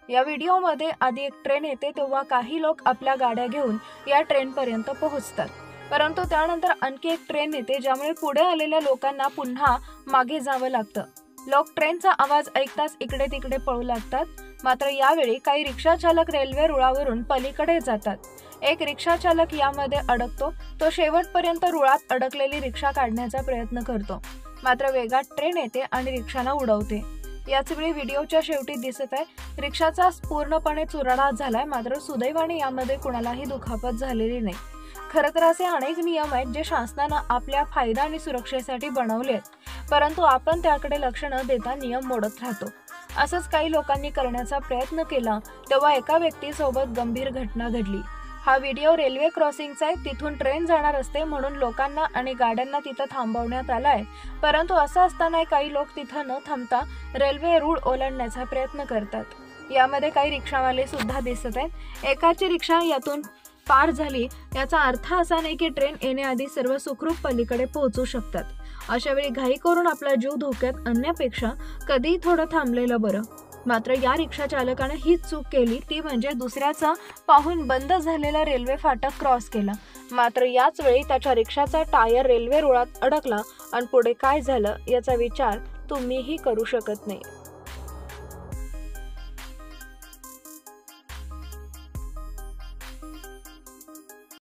या व्हिडिओमध्ये आधी एक ट्रेन येते तेव्हा काही लोक आपल्या गाड्या घेऊन या ट्रेनपर्यंत पोहोचतात, परंतु त्यानंतर आणखी एक ट्रेन येते ज्यामुळे पुढे आलेल्या लोकांना पुन्हा मागे जावं लागतं। लोक ट्रेनचा आवाज ऐकताच इकडे तिकडे पळू लागतात। मात्र यावेळी काही रिक्षा चालक रेल्वे रुळावरून पलीकडे जातात। एक रिक्षा चालक यामध्ये अडकतो। तो शेवटपर्यंत रुळात अडकलेली रिक्षा काढण्याचा प्रयत्न करतो, मात्र वेगात ट्रेन येते आणि रिक्षाला उडवते। याच वेळी व्हिडिओच्या शेवटी दिसत आहे रिक्षाचा पूर्णपणे चुराडा झालाय, मात्र सुदैवाने यामध्ये कुणालाही दुखापत झालेली नाही। खरं तर असे अनेक नियम आहेत जे शासनाने आपल्या फायदा आणि सुरक्षेसाठी बनवले आहेत, परंतु आपण त्याकडे लक्ष न देता नियम मोडत राहतो। असंच काही लोकांनी करण्याचा प्रयत्न केला तेव्हा एका व्यक्तीसोबत गंभीर घटना घडली। हा व्हिडिओ रेल्वे क्रॉसिंगचा आहे। तिथून ट्रेन जाणार असते म्हणून लोकांना आणि गाड्यांना तिथं थांबवण्यात आलाय, परंतु असं असताना काही लोक तिथं न थांबता रेल्वे रूळ ओलांडण्याचा प्रयत्न करतात। यामध्ये काही रिक्षावाले सुद्धा दिसत आहेत। एकाची रिक्षा यातून पार झाली याचा अर्थ असा नाही की ट्रेन येण्याआधी सर्व सुखरूप पलीकडे पोहोचू शकतात। अशा वेळी घाई करून आपला जीव धोक्यात आणण्यापेक्षा कधीही थोडं थांबलेलं बरं। मात्र या रिक्षा चालकाने हीच चूक केली, ती म्हणजे दुसऱ्याचा पाहून बंद झालेला रेल्वे फाटक क्रॉस केला। मात्र याच वेळी त्याच्या रिक्षाचा टायर रेल्वे रुळात अडकला आणि पुढे काय झालं याचा विचार तुम्हीही करू शकत नाही।